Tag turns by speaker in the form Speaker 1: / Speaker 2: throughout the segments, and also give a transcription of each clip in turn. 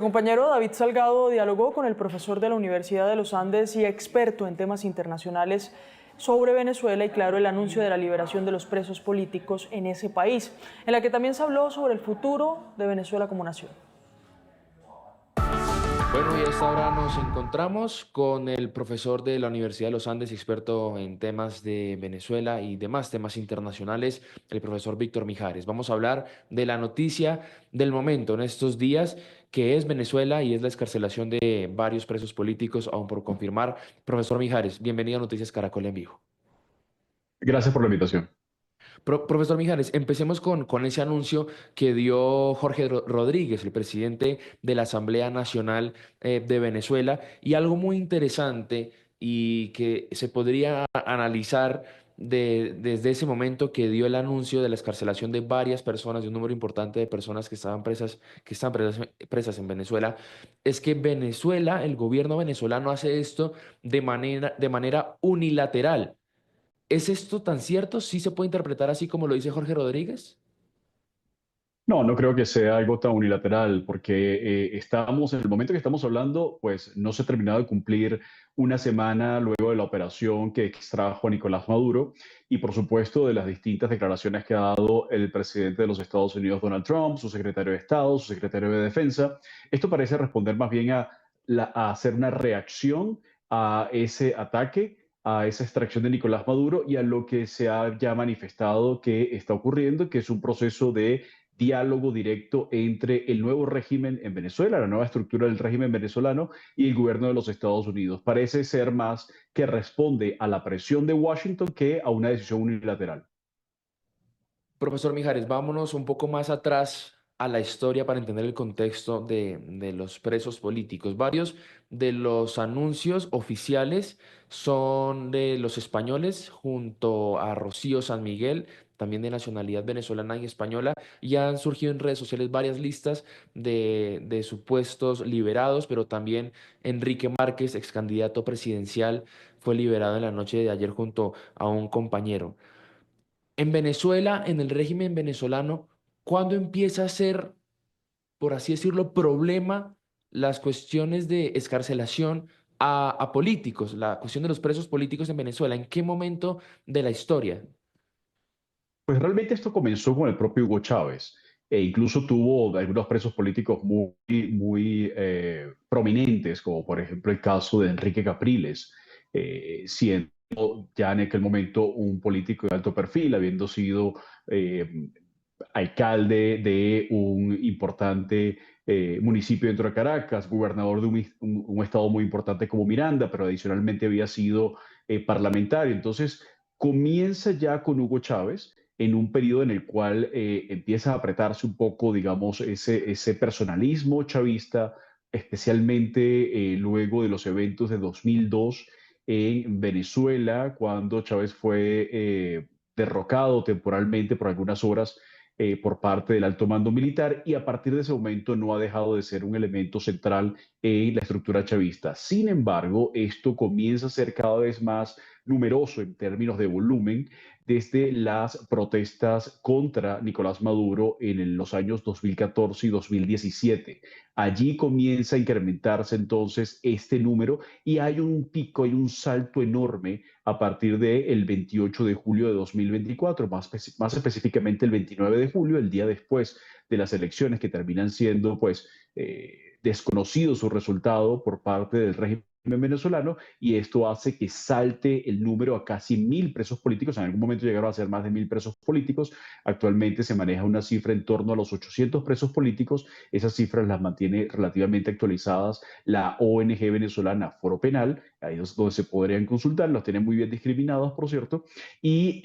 Speaker 1: Compañero David Salgado dialogó con el profesor de la Universidad de los Andes y experto en temas internacionales sobre Venezuela y claro, el anuncio de la liberación de los presos políticos en ese país, en la que también se habló sobre el futuro de Venezuela como nación.
Speaker 2: Bueno, y a esta hora nos encontramos con el profesor de la Universidad de los Andes, experto en temas de Venezuela y demás temas internacionales, el profesor Víctor Mijares. Vamos a hablar de la noticia del momento en estos días, que es Venezuela y es la excarcelación de varios presos políticos, aún por confirmar. Profesor Mijares, bienvenido a Noticias Caracol en Vivo.
Speaker 3: Gracias por la invitación.
Speaker 2: Profesor Mijares, empecemos con ese anuncio que dio Jorge Rodríguez, el presidente de la Asamblea Nacional de Venezuela, y algo muy interesante y que se podría analizar desde ese momento que dio el anuncio de la excarcelación de varias personas, de un número importante de personas que estaban presas, presas en Venezuela, es que Venezuela, el gobierno venezolano hace esto de manera unilateral. ¿Es esto tan cierto? ¿Sí se puede interpretar así como lo dice Jorge Rodríguez?
Speaker 3: No, no creo que sea algo tan unilateral, porque estamos, en el momento que estamos hablando, pues no se ha terminado de cumplir una semana luego de la operación que extrajo a Nicolás Maduro y, por supuesto, de las distintas declaraciones que ha dado el presidente de los Estados Unidos, Donald Trump, su secretario de Estado, su secretario de Defensa. Esto parece responder más bien a hacer una reacción a ese ataque, a esa extracción de Nicolás Maduro y a lo que se ha ya manifestado que está ocurriendo, que es un proceso de diálogo directo entre el nuevo régimen en Venezuela, la nueva estructura del régimen venezolano y el gobierno de los Estados Unidos. Parece ser más que responde a la presión de Washington que a una decisión unilateral.
Speaker 2: Profesor Mijares, vámonos un poco más atrás a la historia para entender el contexto de los presos políticos. Varios de los anuncios oficiales son de los españoles junto a Rocío San Miguel, también de nacionalidad venezolana y española, y han surgido en redes sociales varias listas de supuestos liberados, pero también Enrique Márquez, ex candidato presidencial, fue liberado en la noche de ayer junto a un compañero. En Venezuela, en el régimen venezolano, ¿cuándo empieza a ser, por así decirlo, problema las cuestiones de excarcelación a políticos, la cuestión de los presos políticos en Venezuela? ¿En qué momento de la historia?
Speaker 3: Pues realmente esto comenzó con el propio Hugo Chávez e incluso tuvo algunos presos políticos muy prominentes, como por ejemplo el caso de Enrique Capriles, siendo ya en aquel momento un político de alto perfil, habiendo sido eh, alcalde de un importante municipio dentro de Caracas, gobernador de un estado muy importante como Miranda, pero adicionalmente había sido parlamentario. Entonces, comienza ya con Hugo Chávez en un periodo en el cual empieza a apretarse un poco, digamos, ese personalismo chavista, especialmente luego de los eventos de 2002 en Venezuela, cuando Chávez fue derrocado temporalmente por algunas horas por parte del alto mando militar y a partir de ese momento no ha dejado de ser un elemento central en la estructura chavista. Sin embargo, esto comienza a ser cada vez más numeroso en términos de volumen desde las protestas contra Nicolás Maduro en los años 2014 y 2017. Allí comienza a incrementarse entonces este número y hay un pico, hay un salto enorme a partir del 28 de julio de 2024, más específicamente el 29 de julio, el día después de las elecciones que terminan siendo pues desconocido su resultado por parte del régimen venezolano y esto hace que salte el número a casi 1.000 presos políticos. En algún momento llegaron a ser más de 1.000 presos políticos. Actualmente se maneja una cifra en torno a los 800 presos políticos. Esas cifras las mantiene relativamente actualizadas la ONG venezolana Foro Penal. Ahí es donde se podrían consultar. Los tienen muy bien discriminados, por cierto. Y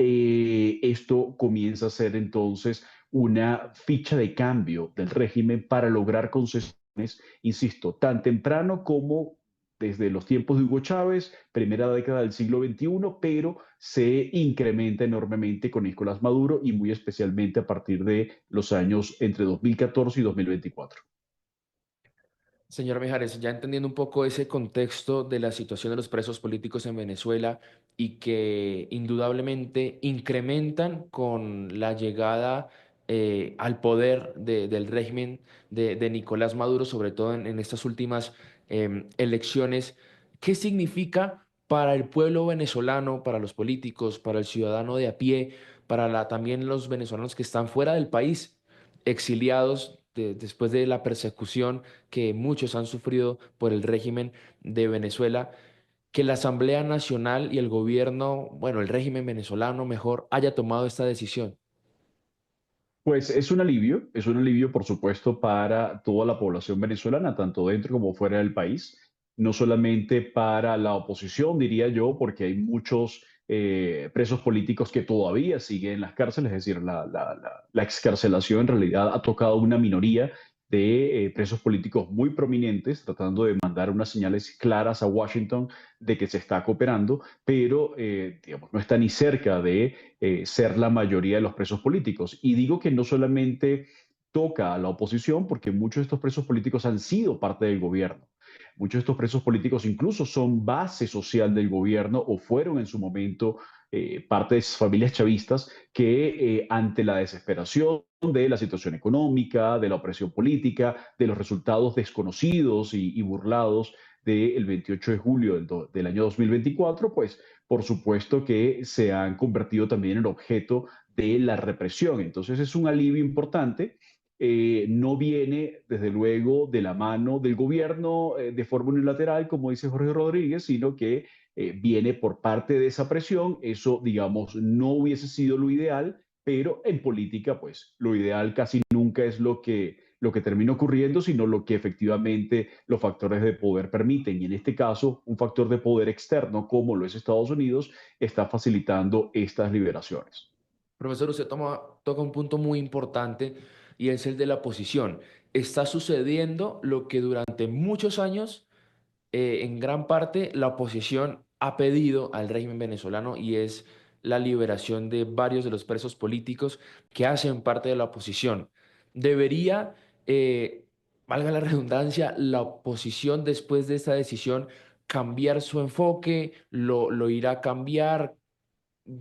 Speaker 3: esto comienza a ser entonces una ficha de cambio del régimen para lograr concesiones, insisto, tan temprano como desde los tiempos de Hugo Chávez, primera década del siglo XXI, pero se incrementa enormemente con Nicolás Maduro y muy especialmente a partir de los años entre 2014 y 2024.
Speaker 2: Señor Mijares, ya entendiendo un poco ese contexto de la situación de los presos políticos en Venezuela y que indudablemente incrementan con la llegada al poder del régimen de Nicolás Maduro, sobre todo en estas últimas elecciones. ¿Qué significa para el pueblo venezolano, para los políticos, para el ciudadano de a pie, para también los venezolanos que están fuera del país, exiliados después de la persecución que muchos han sufrido por el régimen de Venezuela, que la Asamblea Nacional y el gobierno, bueno, el régimen venezolano mejor, haya tomado esta decisión?
Speaker 3: Pues es un alivio, por supuesto, para toda la población venezolana, tanto dentro como fuera del país, no solamente para la oposición, diría yo, porque hay muchos presos políticos que todavía siguen en las cárceles, es decir, la excarcelación en realidad ha tocado a una minoría de presos políticos muy prominentes, tratando de mandar unas señales claras a Washington de que se está cooperando, pero digamos, no está ni cerca de ser la mayoría de los presos políticos. Y digo que no solamente toca a la oposición, porque muchos de estos presos políticos han sido parte del gobierno. Muchos de estos presos políticos incluso son base social del gobierno o fueron en su momento parte de esas familias chavistas que ante la desesperación de la situación económica, de la opresión política, de los resultados desconocidos y burlados del 28 de julio del año 2024, pues por supuesto que se han convertido también en objeto de la represión. Entonces es un alivio importante. No viene, desde luego, de la mano del gobierno de forma unilateral, como dice Jorge Rodríguez, sino que viene por parte de esa presión. Eso, digamos, no hubiese sido lo ideal, pero en política, pues lo ideal casi nunca es lo que termina ocurriendo, sino lo que efectivamente los factores de poder permiten. Y en este caso, un factor de poder externo, como lo es Estados Unidos, está facilitando estas liberaciones.
Speaker 2: Profesor, usted toca un punto muy importante y es el de la oposición. Está sucediendo lo que durante muchos años, en gran parte, la oposición ha pedido al régimen venezolano y es la liberación de varios de los presos políticos que hacen parte de la oposición. Debería, valga la redundancia, la oposición después de esta decisión cambiar su enfoque, lo irá a cambiar,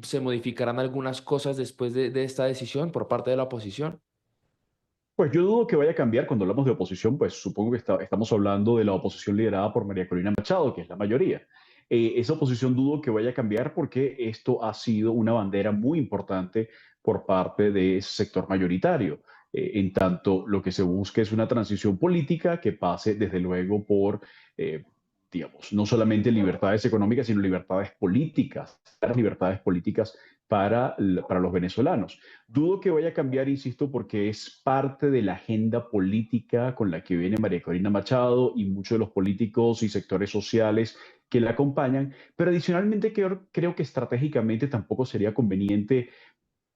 Speaker 2: se modificarán algunas cosas después de esta decisión por parte de la oposición.
Speaker 3: Pues yo dudo que vaya a cambiar cuando hablamos de oposición, pues supongo que estamos hablando de la oposición liderada por María Corina Machado, que es la mayoría. Esa oposición dudo que vaya a cambiar porque esto ha sido una bandera muy importante por parte de ese sector mayoritario. En tanto, lo que se busca es una transición política que pase, desde luego, por, eh, digamos, no solamente libertades económicas, sino libertades políticas para los venezolanos. Dudo que vaya a cambiar, insisto, porque es parte de la agenda política con la que viene María Corina Machado y muchos de los políticos y sectores sociales que la acompañan, pero adicionalmente creo que estratégicamente tampoco sería conveniente,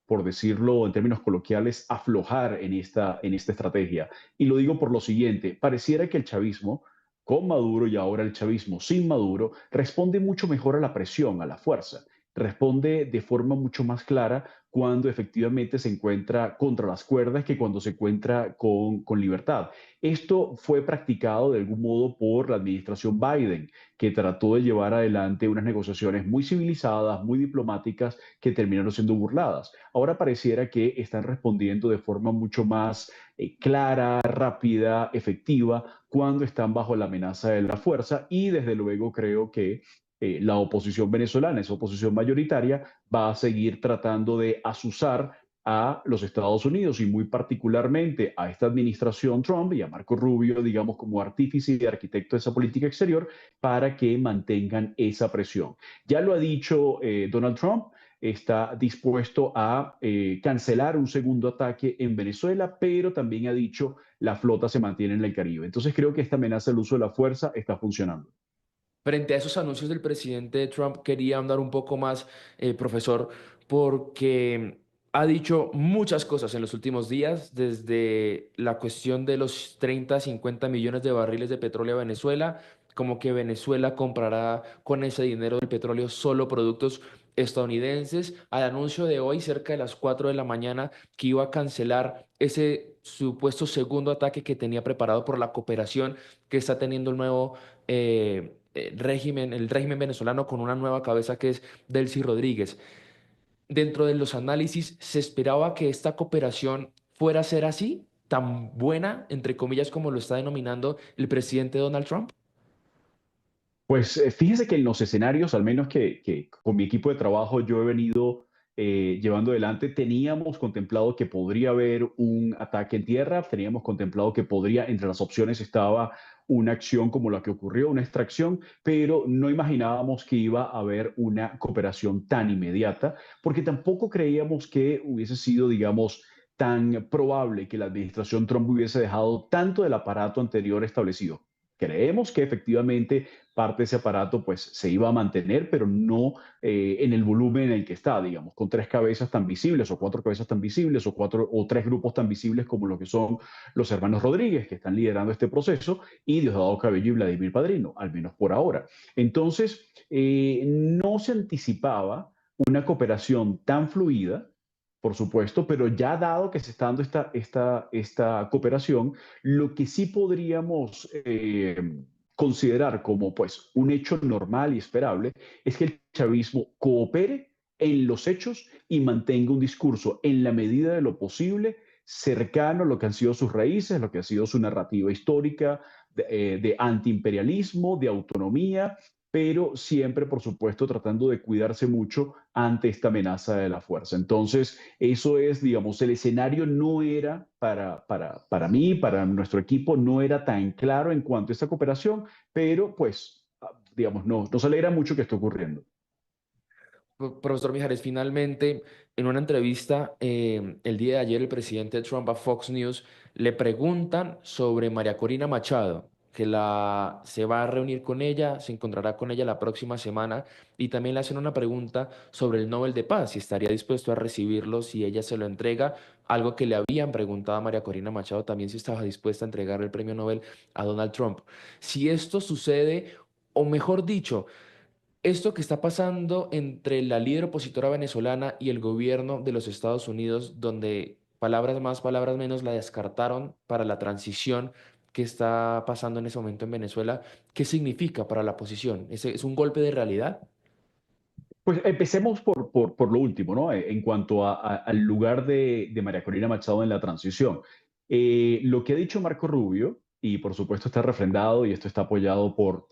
Speaker 3: por decirlo en términos coloquiales, aflojar en esta estrategia. Y lo digo por lo siguiente, pareciera que el chavismo con Maduro y ahora el chavismo sin Maduro responde mucho mejor a la presión, a la fuerza, responde de forma mucho más clara cuando efectivamente se encuentra contra las cuerdas que cuando se encuentra con libertad. Esto fue practicado de algún modo por la administración Biden, que trató de llevar adelante unas negociaciones muy civilizadas, muy diplomáticas, que terminaron siendo burladas. Ahora pareciera que están respondiendo de forma mucho más clara, rápida, efectiva, cuando están bajo la amenaza de la fuerza y desde luego creo que la oposición venezolana, esa oposición mayoritaria, va a seguir tratando de azuzar a los Estados Unidos y muy particularmente a esta administración Trump y a Marco Rubio, digamos, como artífice y arquitecto de esa política exterior para que mantengan esa presión. Ya lo ha dicho Donald Trump, está dispuesto a cancelar un segundo ataque en Venezuela, pero también ha dicho la flota se mantiene en el Caribe. Entonces creo que esta amenaza del uso de la fuerza está funcionando.
Speaker 2: Frente a esos anuncios del presidente Trump, quería andar un poco más, profesor, porque ha dicho muchas cosas en los últimos días, desde la cuestión de los 30, 50 millones de barriles de petróleo a Venezuela, como que Venezuela comprará con ese dinero del petróleo solo productos estadounidenses, al anuncio de hoy, cerca de las 4 de la mañana, que iba a cancelar ese supuesto segundo ataque que tenía preparado por la cooperación que está teniendo el nuevo régimen, el régimen venezolano con una nueva cabeza que es Delcy Rodríguez. Dentro de los análisis se esperaba que esta cooperación fuera a ser así, tan buena, entre comillas, como lo está denominando el presidente Donald Trump?
Speaker 3: Pues fíjese que en los escenarios, al menos que con mi equipo de trabajo yo he venido llevando adelante, teníamos contemplado que podría haber un ataque en tierra, teníamos contemplado que podría, entre las opciones estaba una acción como la que ocurrió, una extracción, pero no imaginábamos que iba a haber una cooperación tan inmediata, porque tampoco creíamos que hubiese sido, digamos, tan probable que la administración Trump hubiese dejado tanto del aparato anterior establecido. Creemos que efectivamente parte de ese aparato pues se iba a mantener, pero no en el volumen en el que está, digamos, con tres cabezas tan visibles o cuatro cabezas tan visibles o cuatro o tres grupos tan visibles como lo que son los hermanos Rodríguez, que están liderando este proceso, y Diosdado Cabello y Vladimir Padrino, al menos por ahora. Entonces, no se anticipaba una cooperación tan fluida, por supuesto, pero ya dado que se está dando esta cooperación, lo que sí podríamos considerar como pues un hecho normal y esperable es que el chavismo coopere en los hechos y mantenga un discurso en la medida de lo posible cercano a lo que han sido sus raíces, lo que ha sido su narrativa histórica de antiimperialismo, de autonomía, pero siempre, por supuesto, tratando de cuidarse mucho ante esta amenaza de la fuerza. Entonces, eso es, digamos, el escenario no era para mí, para nuestro equipo, no era tan claro en cuanto a esta cooperación, pero pues, digamos, no, nos alegra mucho que esté ocurriendo.
Speaker 2: Profesor Mijares, finalmente, en una entrevista el día de ayer, el presidente Trump a Fox News le preguntan sobre María Corina Machado, que se va a reunir con ella, se encontrará con ella la próxima semana, y también le hacen una pregunta sobre el Nobel de Paz, si estaría dispuesto a recibirlo, si ella se lo entrega, algo que le habían preguntado a María Corina Machado, también si estaba dispuesta a entregar el premio Nobel a Donald Trump. Si esto sucede, o mejor dicho, esto que está pasando entre la líder opositora venezolana y el gobierno de los Estados Unidos, donde palabras más, palabras menos la descartaron para la transición que está pasando en ese momento en Venezuela, ¿qué significa para la oposición? ¿Es un golpe de realidad?
Speaker 3: Pues empecemos por lo último, ¿no? En cuanto al lugar de María Corina Machado en la transición. Lo que ha dicho Marco Rubio, y por supuesto está refrendado y esto está apoyado por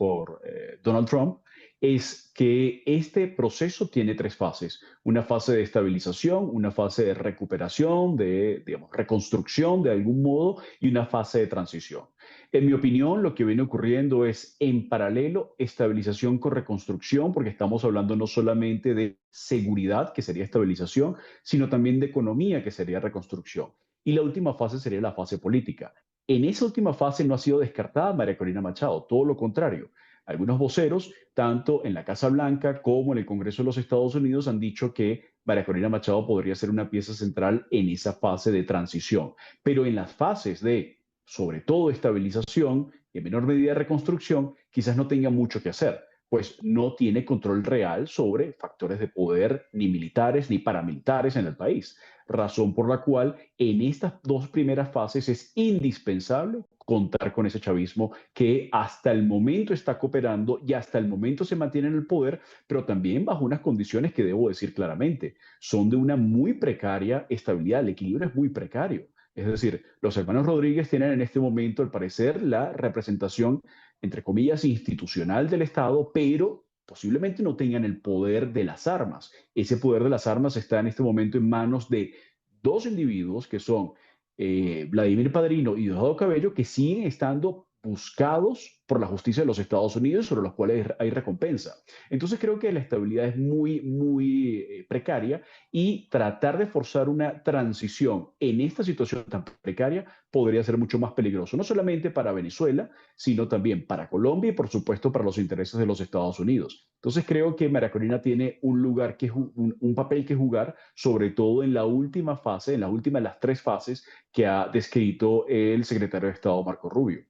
Speaker 3: Donald Trump, es que este proceso tiene tres fases. Una fase de estabilización, una fase de recuperación, de, digamos, reconstrucción de algún modo, y una fase de transición. En mi opinión, lo que viene ocurriendo es en paralelo estabilización con reconstrucción, porque estamos hablando no solamente de seguridad, que sería estabilización, sino también de economía, que sería reconstrucción. Y la última fase sería la fase política. En esa última fase no ha sido descartada María Corina Machado, todo lo contrario. Algunos voceros, tanto en la Casa Blanca como en el Congreso de los Estados Unidos, han dicho que María Corina Machado podría ser una pieza central en esa fase de transición. Pero en las fases de sobre todo estabilización y en menor medida reconstrucción, quizás no tenga mucho que hacer, pues no tiene control real sobre factores de poder ni militares ni paramilitares en el país. Razón por la cual en estas dos primeras fases es indispensable contar con ese chavismo que hasta el momento está cooperando y hasta el momento se mantiene en el poder, pero también bajo unas condiciones que debo decir claramente, son de una muy precaria estabilidad, el equilibrio es muy precario. Es decir, los hermanos Rodríguez tienen en este momento, al parecer, la representación, entre comillas, institucional del Estado, pero posiblemente no tengan el poder de las armas. Ese poder de las armas está en este momento en manos de dos individuos que son Vladimir Padrino y Diosdado Cabello, que siguen estando buscados por la justicia de los Estados Unidos, sobre los cuales hay recompensa. Entonces creo que la estabilidad es muy precaria y tratar de forzar una transición en esta situación tan precaria podría ser mucho más peligroso, no solamente para Venezuela, sino también para Colombia y por supuesto para los intereses de los Estados Unidos. Entonces creo que María Corina tiene un lugar un papel que jugar, sobre todo en la última fase, en la última de las tres fases que ha descrito el secretario de Estado Marco Rubio.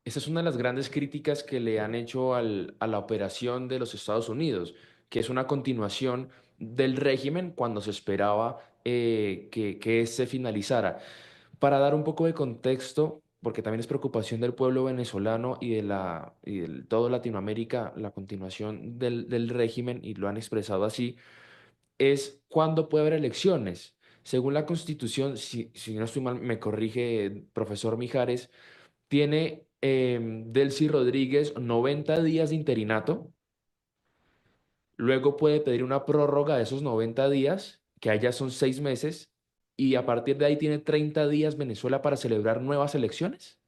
Speaker 2: Esa es una de las grandes críticas que le han hecho a la operación de los Estados Unidos, que es una continuación del régimen cuando se esperaba que se finalizara. Para dar un poco de contexto, porque también es preocupación del pueblo venezolano y de todo Latinoamérica, la continuación del régimen, y lo han expresado así, es cuándo puede haber elecciones. según la Constitución, si no estoy mal, me corrige, profesor Mijares, tiene Delcy Rodríguez 90 días de interinato, luego puede pedir una prórroga de esos 90 días, que allá son 6 meses, y a partir de ahí tiene 30 días Venezuela para celebrar nuevas elecciones.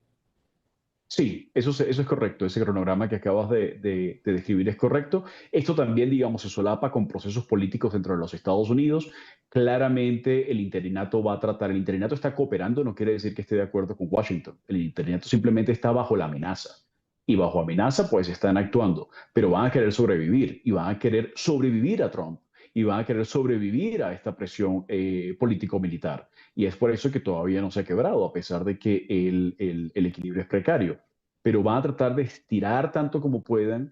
Speaker 3: Sí, eso es correcto. Ese cronograma que acabas de describir es correcto. Esto también, digamos, se solapa con procesos políticos dentro de los Estados Unidos. Claramente, el interinato está cooperando, no quiere decir que esté de acuerdo con Washington. El interinato simplemente está bajo la amenaza. Y bajo amenaza, pues están actuando. Pero van a querer sobrevivir y van a querer sobrevivir a Trump y van a querer sobrevivir a esta presión político-militar. Y es por eso que todavía no se ha quebrado, a pesar de que el equilibrio es precario. Pero van a tratar de estirar tanto como puedan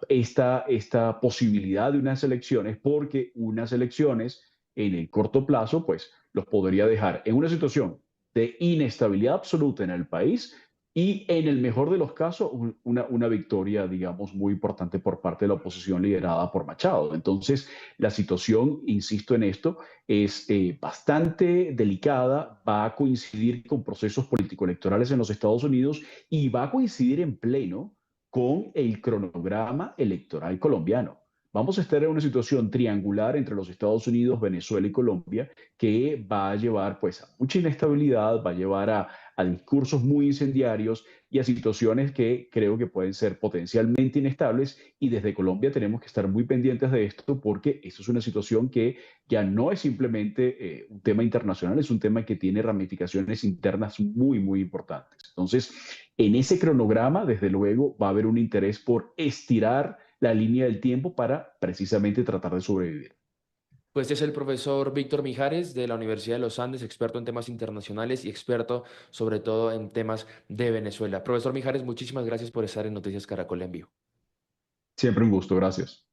Speaker 3: esta posibilidad de unas elecciones, porque unas elecciones en el corto plazo, pues los podría dejar en una situación de inestabilidad absoluta en el país y en el mejor de los casos una victoria, digamos, muy importante por parte de la oposición liderada por Machado. Entonces, la situación, insisto en esto, es bastante delicada, va a coincidir con procesos político-electorales en los Estados Unidos y va a coincidir en pleno con el cronograma electoral colombiano. Vamos a estar en una situación triangular entre los Estados Unidos, Venezuela y Colombia que va a llevar pues a mucha inestabilidad, va a llevar a discursos muy incendiarios y a situaciones que creo que pueden ser potencialmente inestables y desde Colombia tenemos que estar muy pendientes de esto porque esto es una situación que ya no es simplemente un tema internacional, es un tema que tiene ramificaciones internas muy, muy importantes. Entonces, en ese cronograma, desde luego, va a haber un interés por estirar la línea del tiempo para precisamente tratar de sobrevivir.
Speaker 2: Pues es el profesor Víctor Mijares de la Universidad de los Andes, experto en temas internacionales y experto sobre todo en temas de Venezuela. Profesor Mijares, muchísimas gracias por estar en Noticias Caracol en vivo.
Speaker 3: Siempre un gusto, gracias.